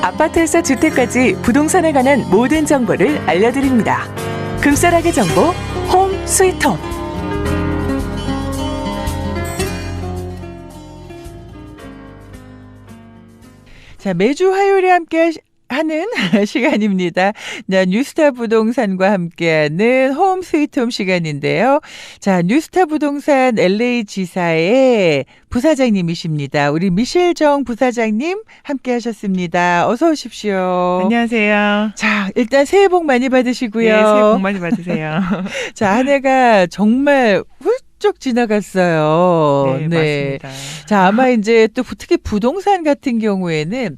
아파트에서 주택까지 부동산에 관한 모든 정보를 알려드립니다. 금싸라기 정보 홈 스위트홈. 자, 매주 화요일에 함께 하는 시간입니다. 뉴스타 부동산과 함께하는 홈 스위트홈 시간인데요. 자, 뉴스타 부동산 LA 지사의 부사장님이십니다. 우리 미셸정 부사장님 함께하셨습니다. 어서 오십시오. 안녕하세요. 자, 일단 새해 복 많이 받으시고요. 네, 새해 복 많이 받으세요. 자, 한 해가 정말 훌쩍 지나갔어요. 네, 맞습니다. 자, 아마 이제 또 특히 부동산 같은 경우에는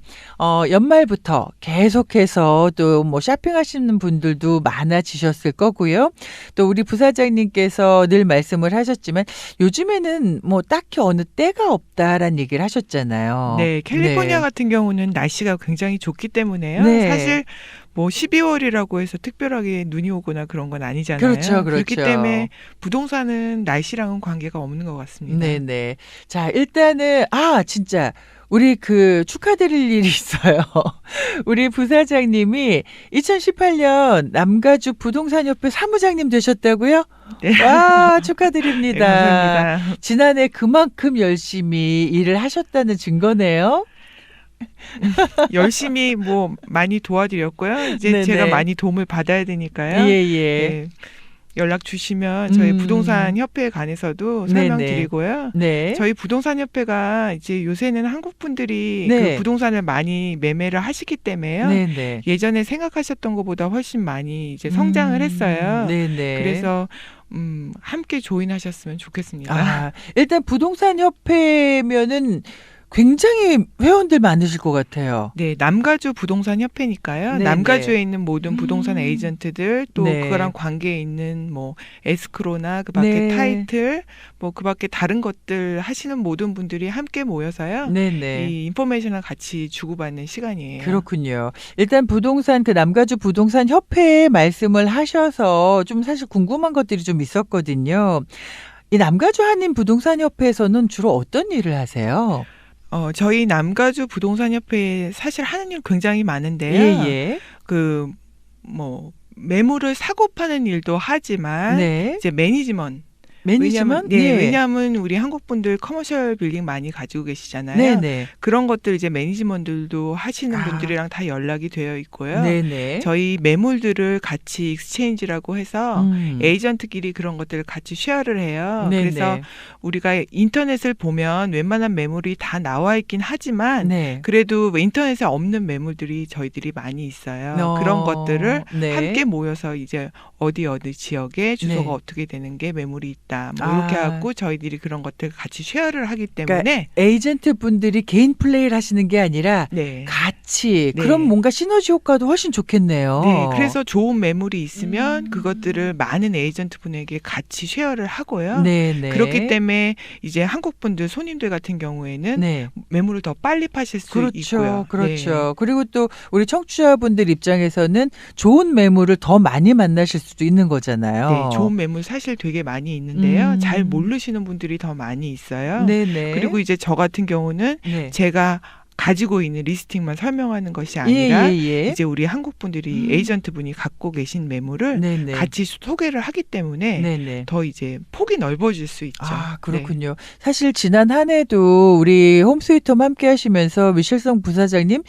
연말부터 계속해서 또 뭐 쇼핑하시는 분들도 많아지셨을 거고요. 또 우리 부사장님께서 늘 말씀을 하셨지만 요즘에는 뭐 딱히 어느 때가 없다라는 얘기를 하셨잖아요. 네, 캘리포니아 같은 경우는 날씨가 굉장히 좋기 때문에요. 네. 사실 뭐 12월이라고 해서 특별하게 눈이 오거나 그런 건 아니잖아요. 그렇죠. 그렇기 때문에 부동산은 날씨랑은 관계가 없는 것 같습니다. 네네. 자, 일단은 진짜 우리 축하드릴 일이 있어요. 우리 부사장님이 2018년 남가죽 부동산협회 사무장님 되셨다고요? 네. 와, 축하드립니다. 네, 감사합니다. 지난해 그만큼 열심히 일을 하셨다는 증거네요. 열심히 뭐 많이 도와드렸고요. 이제 네네. 제가 많이 도움을 받아야 되니까요. 예. 네, 연락 주시면 저희 부동산 협회에 관해서도 설명드리고요. 네. 저희 부동산 협회가 이제 요새는 한국 분들이 네. 그 부동산을 많이 매매를 하시기 때문에요. 네네. 예전에 생각하셨던 것보다 훨씬 많이 이제 성장을 했어요. 네네. 그래서 함께 조인하셨으면 좋겠습니다. 일단 부동산 협회면은 굉장히 회원들 많으실 것 같아요. 네, 남가주 부동산 협회니까요. 네네. 남가주에 있는 모든 부동산 에이전트들 또 네. 그거랑 관계에 있는 뭐 에스크로나 그밖에 네. 타이틀 뭐 그밖에 다른 것들 하시는 모든 분들이 함께 모여서요. 네네. 이 인포메이션을 같이 주고받는 시간이에요. 그렇군요. 일단 부동산 남가주 부동산 협회에 말씀을 하셔서 좀 사실 궁금한 것들이 좀 있었거든요. 이 남가주 한인 부동산 협회에서는 주로 어떤 일을 하세요? 저희 남가주 부동산 협회에 사실 하는 일 굉장히 많은데요. 예. 뭐 매물을 사고 파는 일도 하지만 네. 이제 매니지먼트. 매니지먼트? 왜냐하면 우리 한국 분들 커머셜 빌딩 많이 가지고 계시잖아요. 네네. 그런 것들 이제 매니지먼트들도 하시는 아. 분들이랑 다 연락이 되어 있고요. 네네. 저희 매물들을 같이 익스체인지라고 해서 에이전트끼리 그런 것들을 같이 쉐어를 해요. 네네. 그래서 우리가 인터넷을 보면 웬만한 매물이 다 나와 있긴 하지만 네. 그래도 인터넷에 없는 매물들이 저희들이 많이 있어요. 그런 것들을 네. 함께 모여서 이제 어디 지역에 주소가 네. 어떻게 되는 게 매물이 있다. 뭐 이렇게 하고 저희들이 그런 것들 같이 쉐어를 하기 때문에 그러니까 에이전트 분들이 개인 플레이를 하시는 게 아니라 네. 같이 네. 그럼 뭔가 시너지 효과도 훨씬 좋겠네요. 네, 그래서 좋은 매물이 있으면 그것들을 많은 에이전트 분에게 같이 쉐어를 하고요. 네네. 그렇기 때문에 이제 한국 분들 손님들 같은 경우에는 네. 매물을 더 빨리 파실 수 있고요. 그렇죠. 네. 그리고 또 우리 청취자분들 입장에서는 좋은 매물을 더 많이 만나실 수도 있는 거잖아요. 네, 좋은 매물 사실 되게 많이 있는데요. 잘 모르시는 분들이 더 많이 있어요. 네네. 그리고 이제 저 같은 경우는 네. 제가 가지고 있는 리스팅만 설명하는 것이 아니라 예. 이제 우리 한국 분들이 에이전트 분이 갖고 계신 매물을 네네. 같이 소개를 하기 때문에 네네. 더 이제 폭이 넓어질 수 있죠. 그렇군요. 사실 지난 한 해도 우리 홈스위트홈 함께 하시면서 미셸성 부사장님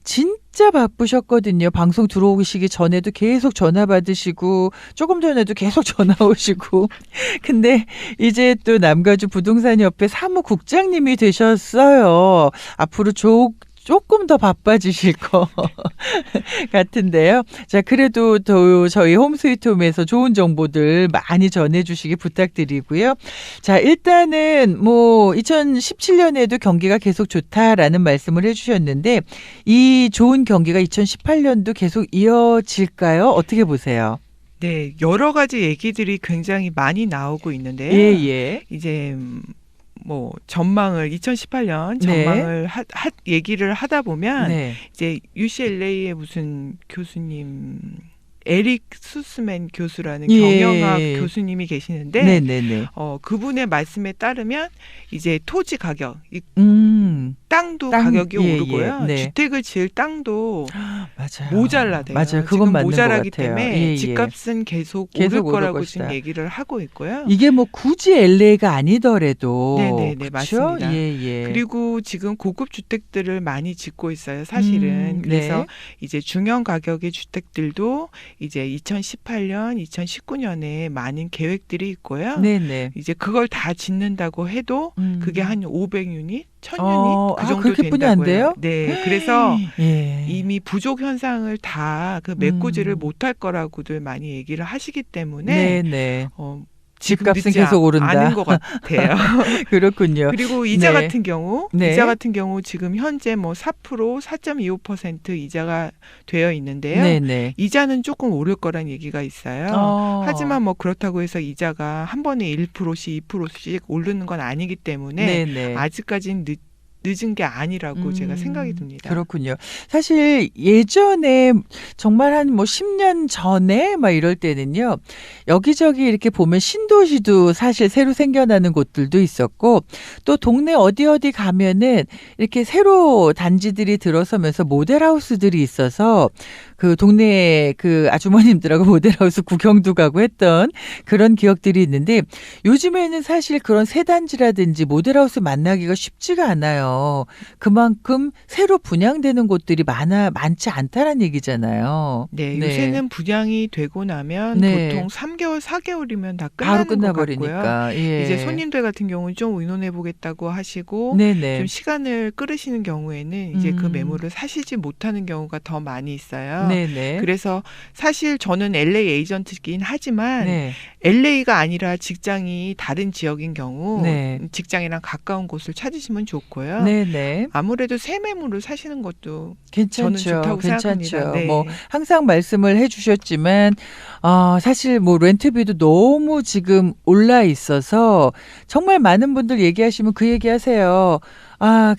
진짜 바쁘셨거든요. 방송 들어오시기 전에도 계속 전화 받으시고 조금 전에도 계속 전화 오시고 근데 이제 또 남가주 부동산협회 사무국장님이 되셨어요. 앞으로 조금 더 바빠지실 것 같은데요. 자, 그래도 또 저희 홈스위트홈에서 좋은 정보들 많이 전해주시기 부탁드리고요. 자, 일단은 뭐 2017년에도 경기가 계속 좋다라는 말씀을 해주셨는데 이 좋은 경기가 2018년도 계속 이어질까요? 어떻게 보세요? 네, 여러 가지 얘기들이 굉장히 많이 나오고 있는데요. 예. 이제 뭐 전망을 2018년 네. 전망을 얘기를 하다 보면 네. 이제 UCLA의 무슨 교수님 에릭 수스맨 교수라는 경영학 교수님이 계시는데 네네네. 그분의 말씀에 따르면 이제 토지 가격 땅도 땅, 가격이 예, 오르고요. 예, 네. 주택을 지을 땅도 맞아요. 모자라대요. 맞아요. 그건 지금 맞는 모자라기 것 같아요. 때문에 예, 예. 집값은 계속 계속 오를 오를 거라고 것이다. 지금 얘기를 하고 있고요. 이게 뭐 굳이 LA가 아니더라도 네네네, 그렇죠? 맞습니다. 예, 예. 그리고 지금 고급 주택들을 많이 짓고 있어요, 사실은. 네. 그래서 이제 중형 가격의 주택들도 이제 2018년, 2019년에 많은 계획들이 있고요. 네네. 이제 그걸 다 짓는다고 해도 그게 한 500유닛, 1000유닛 그 정도 그렇게뿐이 안 된다고 해요. 돼요? 네, 그래서 예. 이미 부족 현상을 다 그 메꾸지를 못할 거라고들 많이 얘기를 하시기 때문에 네네. 지금 집값은 늦지 계속 오른다. 않은 것 같아요. 그렇군요. 그리고 이자 네. 같은 경우, 네. 이자 같은 경우 지금 현재 뭐 4%, 4.25% 이자가 되어 있는데요. 네네. 이자는 조금 오를 거란 얘기가 있어요. 하지만 뭐 그렇다고 해서 이자가 한 번에 1%씩 2%씩 오르는 건 아니기 때문에 네네. 아직까지는 늦은 게 아니라고 제가 생각이 듭니다. 그렇군요. 사실 예전에 정말 한 뭐 10년 전에 막 이럴 때는요. 여기저기 이렇게 보면 신도시도 사실 새로 생겨나는 곳들도 있었고 또 동네 어디 가면은 이렇게 새로 단지들이 들어서면서 모델하우스들이 있어서 그 동네 그 아주머님들하고 모델하우스 구경도 가고 했던 그런 기억들이 있는데 요즘에는 사실 그런 새 단지라든지 모델하우스 만나기가 쉽지가 않아요. 그만큼 새로 분양되는 곳들이 많지 않다는 얘기잖아요. 네, 요새는 분양이 되고 나면 네. 보통 3개월, 4개월이면 다 바로 끝나는 것 같고요. 끝나버리니까. 예. 이제 손님들 같은 경우는 좀 의논해 보겠다고 하시고 네네. 좀 시간을 끌으시는 경우에는 이제 그 매물을 사시지 못하는 경우가 더 많이 있어요. 네네. 그래서 사실 저는 LA 에이전트이긴 하지만 네. LA가 아니라 직장이 다른 지역인 경우 네. 직장이랑 가까운 곳을 찾으시면 좋고요. 네네. 아무래도 새 매물을 사시는 것도 괜찮죠. 저는 좋다고 생각합니다. 네. 뭐 항상 말씀을 해주셨지만 사실 뭐 렌트비도 너무 지금 올라 있어서 정말 많은 분들 얘기하시면 그 얘기하세요.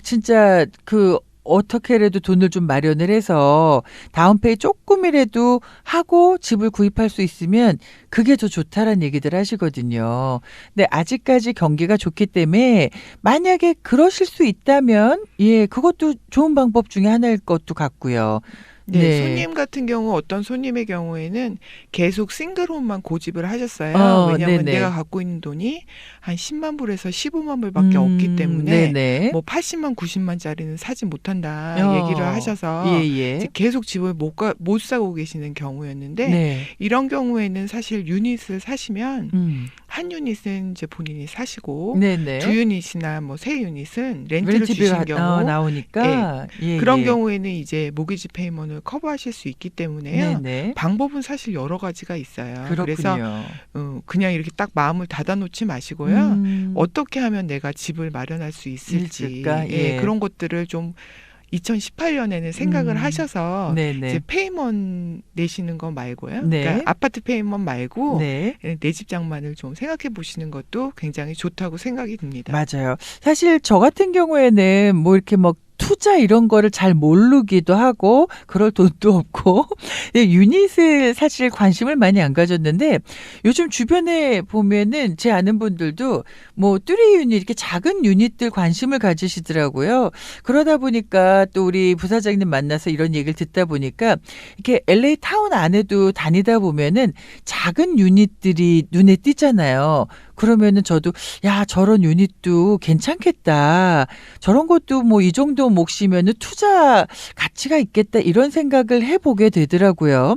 진짜 그 어떻게라도 돈을 좀 마련을 해서 다운페이 조금이라도 하고 집을 구입할 수 있으면 그게 더 좋다라는 얘기들 하시거든요. 근데 아직까지 경기가 좋기 때문에 만약에 그러실 수 있다면 그것도 좋은 방법 중에 하나일 것도 같고요. 네, 손님 같은 경우 어떤 손님의 경우에는 계속 싱글홈만 고집을 하셨어요. 왜냐하면 네네. 내가 갖고 있는 돈이 한 10만 불에서 15만 불밖에 없기 때문에 네네. 뭐 80만, 90만짜리는 사지 못한다 얘기를 하셔서 예. 이제 계속 집을 못 사고 계시는 경우였는데 네. 이런 경우에는 사실 유닛을 사시면 한 유닛은 이제 본인이 사시고 네네. 두 유닛이나 뭐 세 유닛은 렌트를 주신 렌트비가 경우 나오니까 그런 경우에는 이제 모기지 페이먼을 커버하실 수 있기 때문에요. 네네. 방법은 사실 여러 가지가 있어요. 그렇군요. 그래서 그냥 이렇게 딱 마음을 닫아놓지 마시고요. 어떻게 하면 내가 집을 마련할 수 있을지 그런 것들을 좀 2018년에는 생각을 하셔서 네네. 이제 페이먼 내시는 거 말고요. 네. 그러니까 아파트 페이먼 말고 네. 내 집 장만을 좀 생각해 보시는 것도 굉장히 좋다고 생각이 듭니다. 맞아요. 사실 저 같은 경우에는 뭐 이렇게 뭐 투자 이런 거를 잘 모르기도 하고 그럴 돈도 없고 유닛을 사실 관심을 많이 안 가졌는데 요즘 주변에 보면은 제 아는 분들도 뭐 뚜리 유닛 이렇게 작은 유닛들 관심을 가지시더라고요. 그러다 보니까 또 우리 부사장님 만나서 이런 얘기를 듣다 보니까 이렇게 LA 타운 안에도 다니다 보면은 작은 유닛들이 눈에 띄잖아요. 그러면은 저도 저런 유닛도 괜찮겠다. 저런 것도 뭐 이 정도 몫이면은 투자 가치가 있겠다. 이런 생각을 해보게 되더라고요.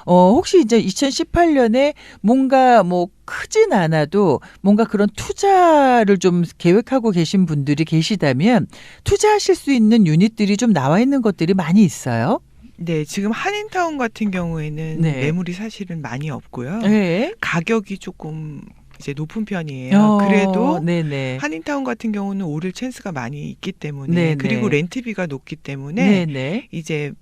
혹시 이제 2018년에 뭔가 뭐 크진 않아도 뭔가 그런 투자를 좀 계획하고 계신 분들이 계시다면 투자하실 수 있는 유닛들이 좀 나와 있는 것들이 많이 있어요? 네, 지금 한인타운 같은 경우에는 네. 매물이 사실은 많이 없고요. 네. 가격이 조금 이제 높은 편이에요. 그래도 네네. 한인타운 같은 경우는 오를 찬스가 많이 있기 때문에 네네. 그리고 렌트비가 높기 때문에 네네. 이제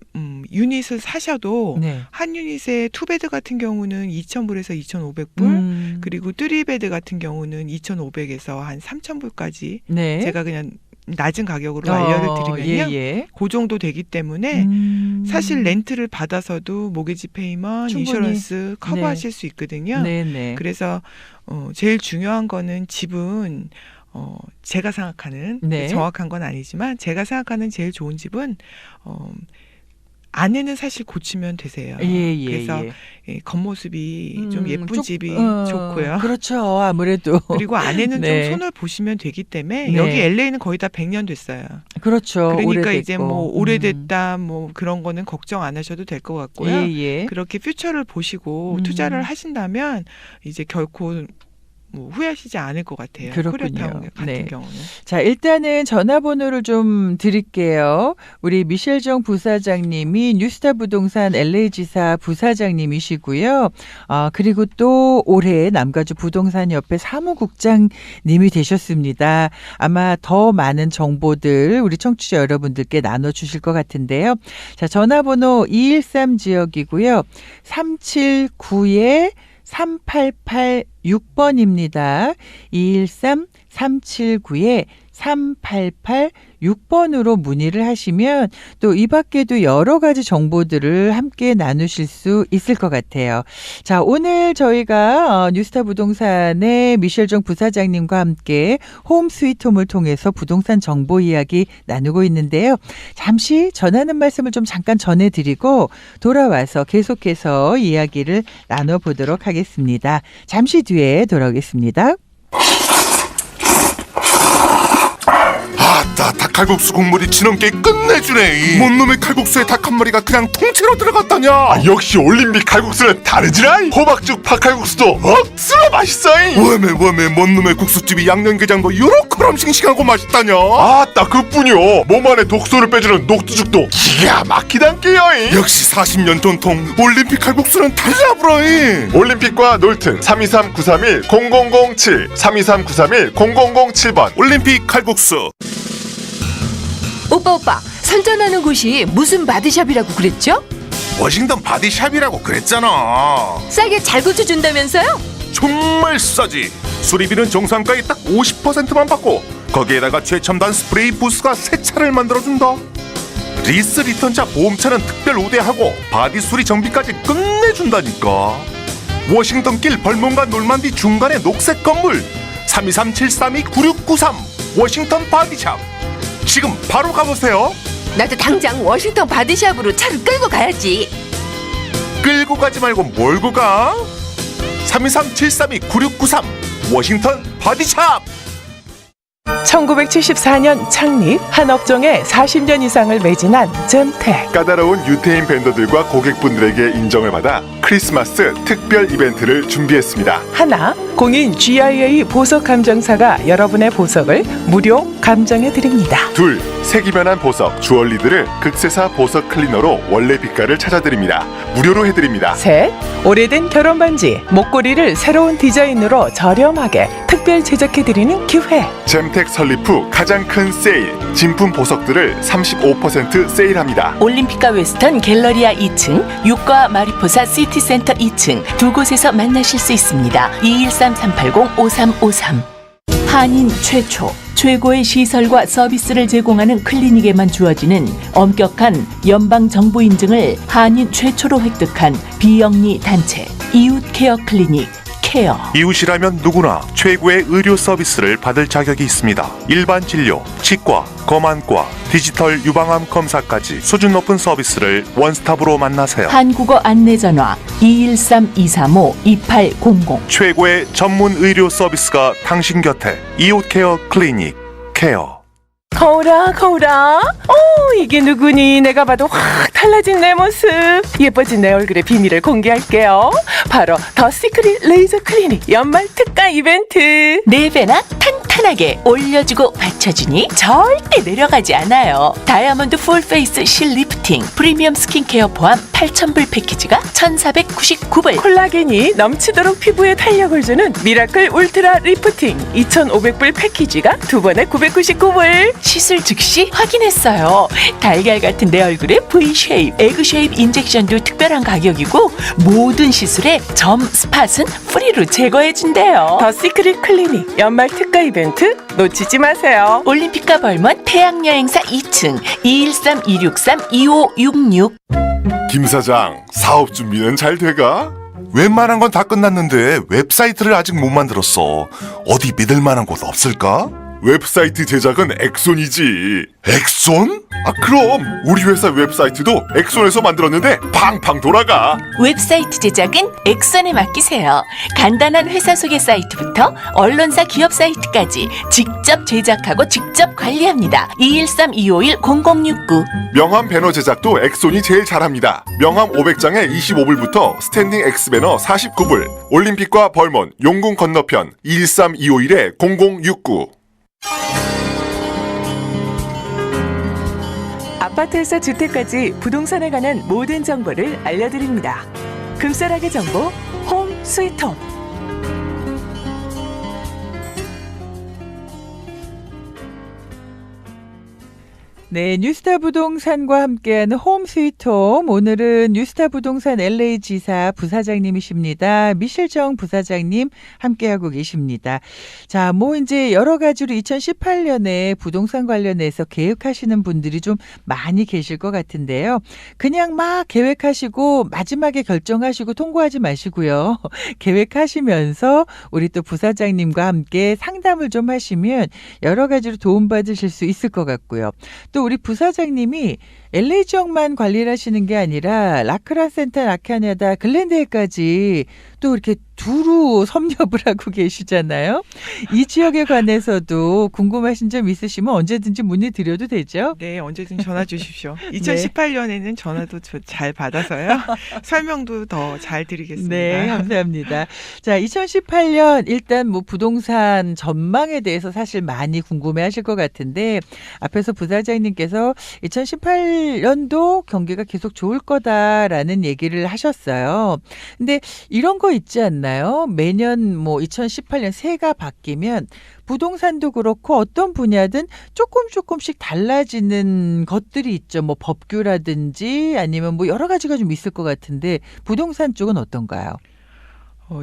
유닛을 사셔도 네. 한 유닛에 투베드 같은 경우는 2,000불에서 2,500불 그리고 3베드 같은 경우는 2,500에서 한 3,000불까지 네. 제가 그냥 낮은 가격으로 알려를 드리면요. 예. 그 정도 되기 때문에 사실 렌트를 받아서도 모기지 페이먼, 충분히. 인슈런스 커버하실 수 있거든요. 네네. 그래서 제일 중요한 거는 집은 제가 생각하는 네. 정확한 건 아니지만 제가 생각하는 제일 좋은 집은 안에는 사실 고치면 되세요. 그래서 겉모습이 좀 예쁜 집이 좋고요. 그렇죠. 아무래도. 그리고 안에는 네. 좀 손을 보시면 되기 때문에 네. 여기 LA는 거의 다 100년 됐어요. 그렇죠. 그러니까 오래됐고. 이제 뭐 오래됐다 뭐 그런 거는 걱정 안 하셔도 될 것 같고요. 그렇게 퓨처를 보시고 투자를 하신다면 이제 결코 뭐 후회하시지 않을 것 같아요. 그렇군요. 코리아타운 같은 네. 경우는. 자, 일단은 전화번호를 좀 드릴게요. 우리 미셸정 부사장님이 뉴스타 부동산 LA지사 부사장님이시고요. 그리고 또 올해 남가주 부동산협회 사무국장님이 되셨습니다. 아마 더 많은 정보들 우리 청취자 여러분들께 나눠주실 것 같은데요. 자, 전화번호 213 지역이고요. 379에 3886번입니다. 213-379에 3886번으로 문의를 하시면 또 이 밖에도 여러 가지 정보들을 함께 나누실 수 있을 것 같아요. 자, 오늘 저희가 뉴스타 부동산의 미셸정 부사장님과 함께 홈 스위트홈을 통해서 부동산 정보 이야기 나누고 있는데요. 잠시 전하는 말씀을 좀 잠깐 전해드리고 돌아와서 계속해서 이야기를 나눠보도록 하겠습니다. 잠시 뒤에 돌아오겠습니다. 아따, 닭칼국수 국물이 진원게 끝내주네. 뭔 놈의 칼국수에 닭 한 마리가 그냥 통째로 들어갔다냐. 역시 올림픽 칼국수는 다르지라. 호박죽 팥칼국수도 억수로 맛있어잉. 웜에 뭔 놈의 국수집이 양념게장도 요렇게럼 싱싱하고 맛있다냐. 아따, 그뿐이요. 몸 안에 독소를 빼주는 녹두죽도 기가 막히단께요. 역시 40년 전통 올림픽 칼국수는 달라브라잉. 올림픽과 놀튼 323-931-0007 323-931-0007번 올림픽 칼국수. 오빠 선전하는 곳이 무슨 바디샵이라고 그랬죠? 워싱턴 바디샵이라고 그랬잖아. 싸게 잘 고쳐준다면서요? 정말 싸지. 수리비는 정상가의 딱 50%만 받고 거기에다가 최첨단 스프레이 부스가 새 차를 만들어준다. 리스 리턴차 보험차는 특별 우대하고 바디 수리 정비까지 끝내준다니까. 워싱턴길 벌몬과 놀만디 중간에 녹색 건물 323-732-9693 워싱턴 바디샵. 지금 바로 가보세요. 나도 당장 워싱턴 바디샵으로 차를 끌고 가야지. 끌고 가지 말고 몰고 가. 323-732-9693 워싱턴 바디샵. 1974년 창립, 한 업종에 40년 이상을 매진한 잼텍. 까다로운 유태인 밴더들과 고객분들에게 인정을 받아 크리스마스 특별 이벤트를 준비했습니다. 하나, 공인 GIA 보석 감정사가 여러분의 보석을 무료 감정해드립니다. 둘, 색이 변한 보석, 주얼리들을 극세사 보석 클리너로 원래 빛깔을 찾아드립니다. 무료로 해드립니다. 셋, 오래된 결혼 반지, 목걸이를 새로운 디자인으로 저렴하게 특별 제작해드리는 기회. 잼텍 설립 후 가장 큰 세일, 진품 보석들을 35% 세일합니다. 올림픽과 웨스턴 갤러리아 2층, 육과 마리포사 시티센터 2층 두 곳에서 만나실 수 있습니다. 213-380-5353. 한인 최초, 최고의 시설과 서비스를 제공하는 클리닉에만 주어지는 엄격한 연방정부 인증을 한인 최초로 획득한 비영리 단체 이웃케어 클리닉 케어. 이웃이라면 누구나 최고의 의료 서비스를 받을 자격이 있습니다. 일반 진료, 치과, 검안과, 디지털 유방암 검사까지 수준 높은 서비스를 원스톱으로 만나세요. 한국어 안내전화 213-235-2800. 최고의 전문 의료 서비스가 당신 곁에. 이웃케어 클리닉 케어. 거울아. 이게 누구니? 내가 봐도 확 달라진 내 모습. 예뻐진 내 얼굴의 비밀을 공개할게요. 바로 더 시크릿 레이저 클리닉 연말 특가 이벤트. 4배나 탄탄하게 올려주고 받쳐주니 절대 내려가지 않아요. 다이아몬드 풀페이스 실 리프팅 프리미엄 스킨케어 포함 8,000불 패키지가 1,499불. 콜라겐이 넘치도록 피부에 탄력을 주는 미라클 울트라 리프팅 2,500불 패키지가 2번에 999불. 시술 즉시 확인했어요. 달걀 같은 내 얼굴에 V-쉐입, 에그-쉐입 인젝션도 특별한 가격이고 모든 시술에 점, 스팟은 프리로 제거해준대요. 더 시크릿 클리닉 연말 특가 이벤트 놓치지 마세요. 올림픽과 벌먼 태양여행사 2층 213-263-2566. 김 사장, 사업 준비는 잘 돼가? 웬만한 건 다 끝났는데 웹사이트를 아직 못 만들었어. 어디 믿을 만한 곳 없을까? 웹사이트 제작은 엑손이지. 엑손? 아 그럼 우리 회사 웹사이트도 엑손에서 만들었는데 팡팡 돌아가. 웹사이트 제작은 엑선에 맡기세요. 간단한 회사 소개 사이트부터 언론사 기업 사이트까지 직접 제작하고 직접 관리합니다. 213-251-0069 명함 배너 제작도 엑손이 제일 잘합니다. 명함 500장에 25불부터 스탠딩 X 배너 49불. 올림픽과 벌몬, 용궁 건너편 213-251-0069. 아파트에서 주택까지 부동산에 관한 모든 정보를 알려드립니다. 금싸라기 정보 홈 스위트홈. 네, 뉴스타 부동산과 함께하는 홈 스위트홈. 오늘은 뉴스타 부동산 LA 지사 부사장님이십니다. 미실정 부사장님 함께하고 계십니다. 자, 뭐 이제 여러 가지로 2018년에 부동산 관련해서 계획하시는 분들이 좀 많이 계실 것 같은데요. 그냥 막 계획하시고 마지막에 결정하시고 통보하지 마시고요. 계획하시면서 우리 또 부사장님과 함께 상담을 좀 하시면 여러 가지로 도움받으실 수 있을 것 같고요. 또 우리 부사장님이 LA 지역만 관리를 하시는 게 아니라 라크라 센터, 라카냐다, 글랜데일까지 또 이렇게 두루 섭렵을 하고 계시잖아요. 이 지역에 관해서도 궁금하신 점 있으시면 언제든지 문의 드려도 되죠? 네, 언제든 전화 주십시오. 2018년에는 전화도 잘 받아서요. 설명도 더 잘 드리겠습니다. 네, 감사합니다. 자, 2018년 일단 뭐 부동산 전망에 대해서 사실 많이 궁금해하실 것 같은데 앞에서 부사장님께서 2018년도 경기가 계속 좋을 거다라는 얘기를 하셨어요. 근데 이런 거 있지 않나요? 매년 뭐 2018년 새해가 바뀌면 부동산도 그렇고 어떤 분야든 조금씩 달라지는 것들이 있죠. 뭐 법규라든지 아니면 뭐 여러 가지가 좀 있을 것 같은데 부동산 쪽은 어떤가요?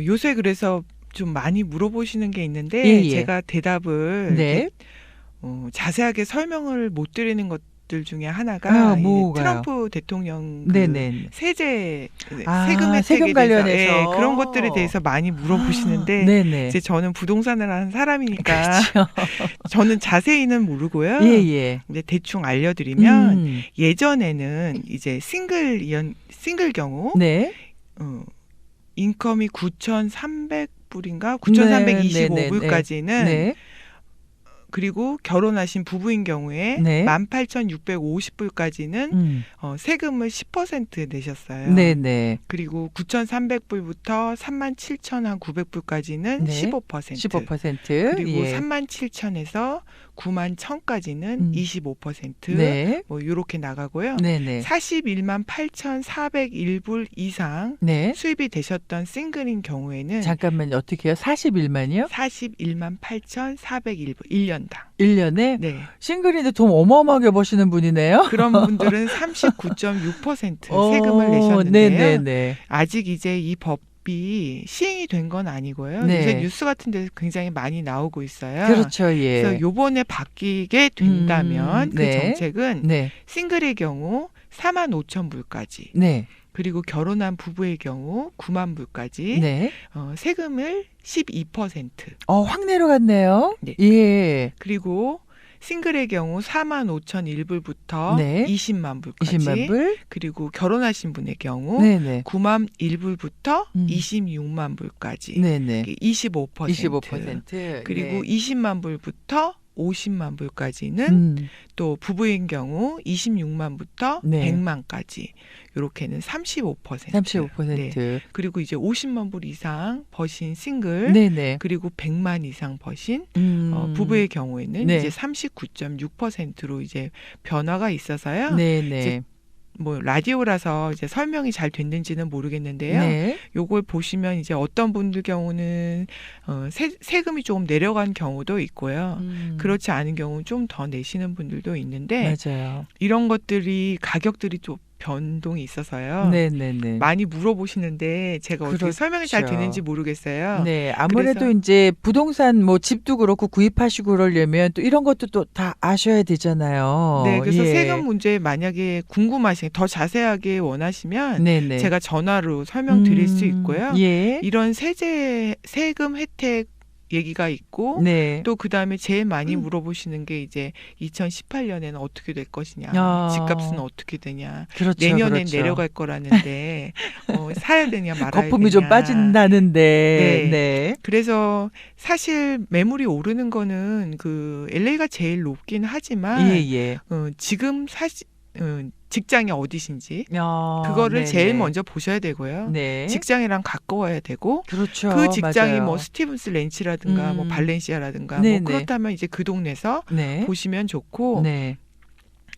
요새 그래서 좀 많이 물어보시는 게 있는데 예, 예. 제가 대답을 네. 이렇게, 자세하게 설명을 못 드리는 것들 중에 하나가 이 뭐가요? 트럼프 대통령 네네. 세제 아, 세금 혜택에 세금 관련해서. 대해서 그런 것들에 대해서 많이 물어보시는데 네네. 이제 저는 부동산을 하는 사람이니까 그렇죠. 저는 자세히는 모르고요. 예. 근데 대충 알려드리면 음. 예전에는 이제 싱글 경우 네. 인컴이 9,300불인가 9,325불까지는 네. 그리고 결혼하신 부부인 경우에 네. 18,650불까지는 세금을 10% 내셨어요. 네네. 그리고 9,300불부터 37,900불까지는 네. 15%. 15%. 그리고 예. 37,000에서 91,000까지는 25%. 네. 뭐 이렇게 나가고요. 네네. 41만 8,401불 이상 네. 수입이 되셨던 싱글인 경우에는 잠깐만요. 어떻게 해요? 41만이요? 41만 8,401불 1년당. 1년에? 네. 싱글인데 돈 어마어마하게 버시는 분이네요. 그런 분들은 39.6% 세금을 내셨는데요. 네네네. 아직 이제 이 법이 시행이 된 건 아니고요. 네. 요새 뉴스 같은 데서 굉장히 많이 나오고 있어요. 그렇죠. 예. 그래서 요번에 바뀌게 된다면 그 네. 정책은 네. 싱글의 경우 45,000불까지 네. 그리고 결혼한 부부의 경우 9만 불까지 네. 세금을 12%. 확 내려갔네요. 네. 예. 그리고 싱글의 경우 45,001불부터 네. 20만 불까지. 20만 불. 그리고 결혼하신 분의 경우 네네. 9만 1불부터 음. 26만 불까지. 네네. 25%. 25%. 그리고 네. 20만 불부터 50만 불까지는 또 부부인 경우 26만부터 네. 100만까지 이렇게는 35%. 35%. 네. 그리고 이제 50만 불 이상 버신 싱글 네네. 그리고 100만 이상 버신 부부의 경우에는 네. 이제 39.6%로 이제 변화가 있어서요. 네네. 이제 뭐 라디오라서 이제 설명이 잘 됐는지는 모르겠는데요. 네. 요걸 보시면 이제 어떤 분들 경우는 세금이 조금 내려간 경우도 있고요. 그렇지 않은 경우는 좀 더 내시는 분들도 있는데 맞아요. 이런 것들이 가격들이 좀 변동이 있어서요. 네네네. 많이 물어보시는데 제가 어떻게 그렇죠. 설명이 잘 되는지 모르겠어요. 네, 아무래도 그래서- 이제 부동산 뭐 집도 그렇고 구입하시고 그러려면 또 이런 것도 또 다 아셔야 되잖아요. 네, 그래서 예. 세금 문제 만약에 궁금하시면 더 자세하게 원하시면 네네. 제가 전화로 설명드릴 수 있고요. 예. 이런 세금 혜택 얘기가 있고 네. 또 그다음에 제일 많이 물어보시는 게 이제 2018년에는 어떻게 될 것이냐, 아. 집값은 어떻게 되냐, 그렇죠. 내년엔 그렇죠. 내려갈 거라는데 사야 되냐 말아야 거품이 되냐. 좀 빠진다는데. 네. 네. 그래서 사실 매물이 오르는 거는 그 LA가 제일 높긴 하지만 예. 지금 사실 직장이 어디신지 그거를 네네. 제일 먼저 보셔야 되고요. 네. 직장이랑 가까워야 되고 그렇죠. 그 직장이 맞아요. 뭐 스티븐스 렌치라든가 뭐 발렌시아라든가 네네. 뭐 그렇다면 이제 그 동네에서 네. 보시면 좋고 네.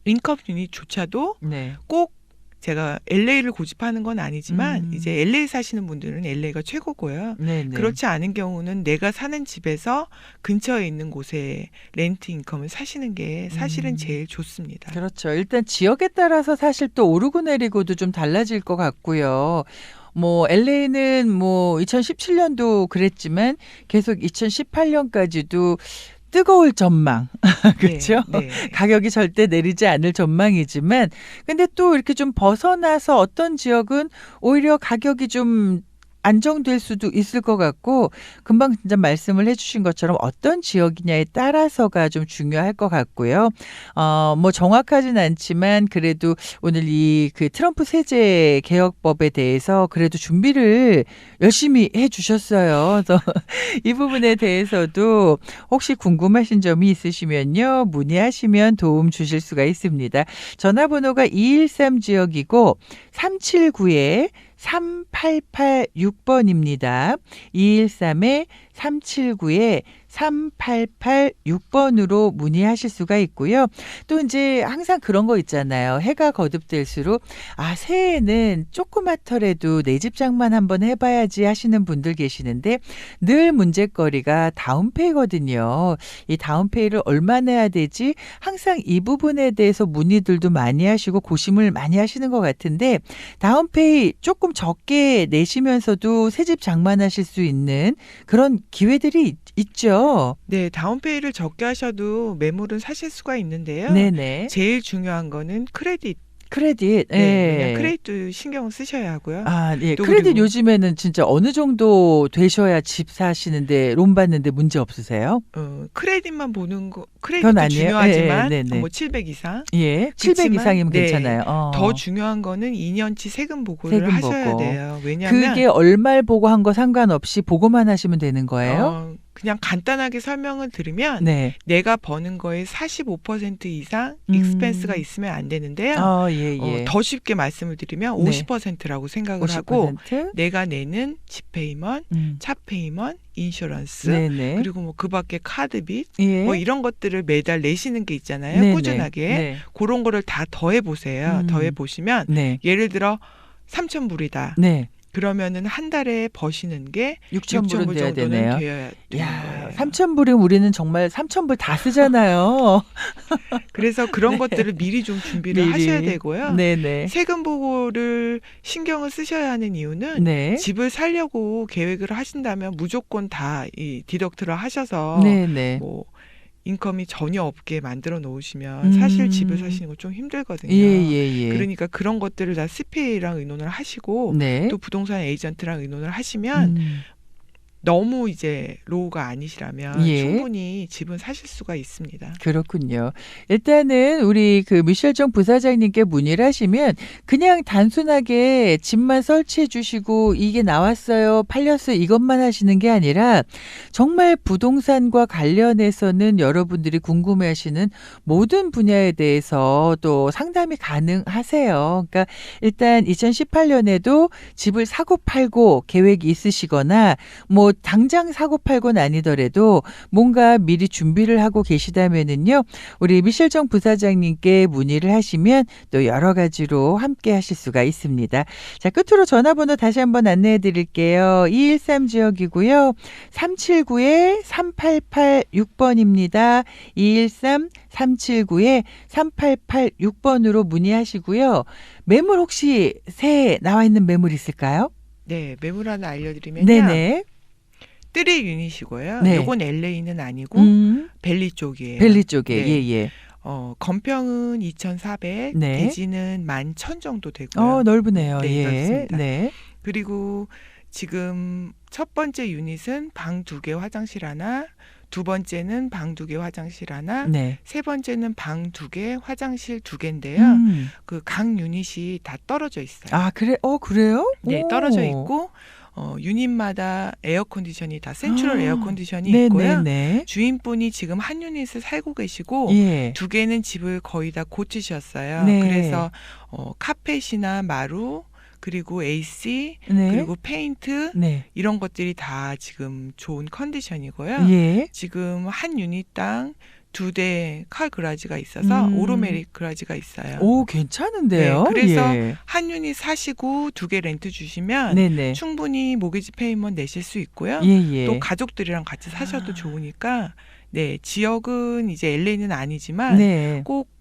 인컴 유닛조차도 네. 꼭 제가 LA를 고집하는 건 아니지만 이제 LA 사시는 분들은 LA가 최고고요. 네네. 그렇지 않은 경우는 내가 사는 집에서 근처에 있는 곳에 렌트 인컴을 사시는 게 사실은 제일 좋습니다. 그렇죠. 일단 지역에 따라서 사실 또 오르고 내리고도 좀 달라질 것 같고요. 뭐 LA는 뭐 2017년도 그랬지만 계속 2018년까지도 뜨거울 전망. 그렇죠? 네. 가격이 절대 내리지 않을 전망이지만 근데 또 이렇게 좀 벗어나서 어떤 지역은 오히려 가격이 좀 안정될 수도 있을 것 같고 금방 진짜 말씀을 해주신 것처럼 어떤 지역이냐에 따라서가 좀 중요할 것 같고요. 뭐 정확하진 않지만 그래도 오늘 이 그 트럼프 세제 개혁법에 대해서 그래도 준비를 열심히 해주셨어요. 그래서 이 부분에 대해서도 혹시 궁금하신 점이 있으시면요. 문의하시면 도움 주실 수가 있습니다. 전화번호가 213 지역이고 379에 3886번입니다. 213에 379에 3886번으로 문의하실 수가 있고요. 또 이제 항상 그런 거 있잖아요. 해가 거듭될수록 새해에는 조그맣더라도 내 집 장만 한번 해봐야지 하시는 분들 계시는데 늘 문제거리가 다운페이거든요. 이 다운페이를 얼마 내야 되지? 항상 이 부분에 대해서 문의들도 많이 하시고 고심을 많이 하시는 것 같은데 다운페이 조금 적게 내시면서도 새집 장만하실 수 있는 그런 기회들이 있죠. 네, 다운페이를 적게 하셔도 매물은 사실 수가 있는데요. 네네. 제일 중요한 거는 크레딧. 크레딧. 왜냐면 크레딧도 신경을 쓰셔야 하고요. 예. 또 크레딧 그리고 요즘에는 진짜 어느 정도 되셔야 집 사시는데 론 받는데 문제 없으세요? 크레딧만 보는 거 그건 크레딧도 아니에요? 중요하지만 네네. 뭐 700 이상. 예. 700 그치만, 이상이면 네, 괜찮아요. 더 중요한 거는 2년치 세금 보고를 세금 하셔야 보고. 돼요. 왜냐하면 그게 얼마를 보고 한 거 상관없이 보고만 하시면 되는 거예요? 그냥 간단하게 설명을 드리면 네. 내가 버는 거에 45% 이상 익스펜스가 있으면 안 되는데요. 예. 더 쉽게 말씀을 드리면 네. 50%라고 생각을 하고 50%? 내가 내는 집 페이먼, 차 페이먼, 인슈런스 네네. 그리고 뭐 그 밖에 카드빚 예. 뭐 이런 것들을 매달 내시는 게 있잖아요. 네네. 꾸준하게. 네. 그런 거를 다 더해 보세요. 더해 보시면 네. 예를 들어 3,000불이다. 네. 그러면은 한 달에 버시는 게 6,000불은 6,000불 돼야 정도는 되네요. 돼야 되는 야, 거예요. 3,000불이면 우리는 정말 3,000불 다 쓰잖아요. 그래서 그런 것들을 미리 좀 준비를 하셔야 되고요. 네네. 세금 보고를 신경을 쓰셔야 하는 이유는 네. 집을 살려고 계획을 하신다면 무조건 다 이 디덕트를 하셔서 네네. 뭐 인컴이 전혀 없게 만들어 놓으시면 사실 집을 사시는 거 좀 힘들거든요. 예. 그러니까 그런 것들을 다 CPA랑 의논을 하시고 네. 또 부동산 에이전트랑 의논을 하시면 너무 이제 로우가 아니시라면 예. 충분히 집은 사실 수가 있습니다. 그렇군요. 일단은 우리 그 미셸정 부사장님께 문의를 하시면 그냥 단순하게 집만 설치해 주시고 이게 나왔어요, 팔렸어요 이것만 하시는 게 아니라 정말 부동산과 관련해서는 여러분들이 궁금해하시는 모든 분야에 대해서 또 상담이 가능하세요. 그러니까 일단 2018년에도 집을 사고 팔고 계획이 있으시거나 뭐 당장 사고 팔고는 아니더라도 뭔가 미리 준비를 하고 계시다면은요. 우리 미셸정 부사장님께 문의를 하시면 또 여러 가지로 함께 하실 수가 있습니다. 자, 끝으로 전화번호 다시 한번 안내해 드릴게요. 213 지역이고요. 379에 3886번입니다. 213 379에 3886번으로 문의하시고요. 매물 혹시 새해 나와 있는 매물 있을까요? 네, 매물 하나 알려드리면요. 네네. 3 유닛이고요. 네. 요건 LA는 아니고 벨리 쪽이에요. 벨리 쪽에. 네. 예. 건평은 2,400, 네. 대지는 11,000 정도 되고요. 넓으네요. 네, 예. 넓습니다. 네. 그리고 지금 첫 번째 유닛은 방 2개 화장실 하나, 두 번째는 방 2개 화장실 하나, 네. 세 번째는 방 2개 화장실 2개인데요. 그 각 유닛이 다 떨어져 있어요. 아, 그래? 그래요? 네, 오. 떨어져 있고 유닛마다 에어컨디션이 다 센트럴 에어컨디션이 네, 있고요. 네, 네. 주인분이 지금 한 유닛을 살고 계시고 예. 2개는 집을 거의 다 고치셨어요. 네. 그래서 카펫이나 마루 그리고 AC 네. 그리고 페인트 네. 이런 것들이 다 지금 좋은 컨디션이고요. 예. 지금 한 유닛당 2대 칼 그라지가 있어서 오로메릭 그라지가 있어요. 오, 괜찮은데요? 네, 그래서 예. 한 유닛 사시고 2개 렌트 주시면 네네. 충분히 모기지 페이먼트 내실 수 있고요. 예, 예. 또 가족들이랑 같이 사셔도 좋으니까 네, 지역은 이제 LA는 아니지만 네. 꼭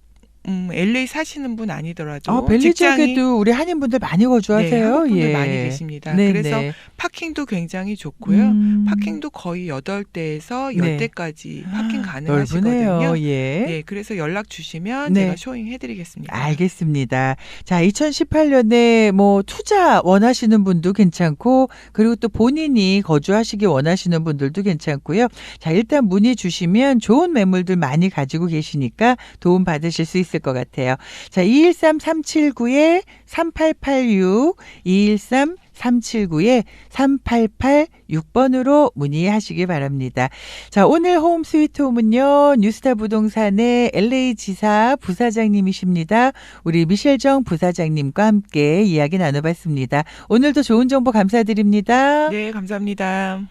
LA 사시는 분 아니더라도 벨리 직장이 지역에도 우리 한인분들 많이 거주하세요. 네, 한국분들 예. 많이 계십니다. 네, 그래서 네. 파킹도 굉장히 좋고요. 음. 파킹도 거의 8대에서 네. 10대까지 파킹 가능하시거든요. 넓으네요. 예. 네, 그래서 연락 주시면 네. 제가 쇼잉 해드리겠습니다. 알겠습니다. 자, 2018년에 뭐 투자 원하시는 분도 괜찮고, 그리고 또 본인이 거주하시기 원하시는 분들도 괜찮고요. 자, 일단 문의 주시면 좋은 매물들 많이 가지고 계시니까 도움 받으실 수 있을 것 같아요. 자, 213-379-3886, 213-379-3886번으로 문의하시기 바랍니다. 자, 오늘 홈 스위트 홈은요, 뉴스타 부동산의 LA 지사 부사장님이십니다. 우리 미셸정 부사장님과 함께 이야기 나눠봤습니다. 오늘도 좋은 정보 감사드립니다. 네, 감사합니다.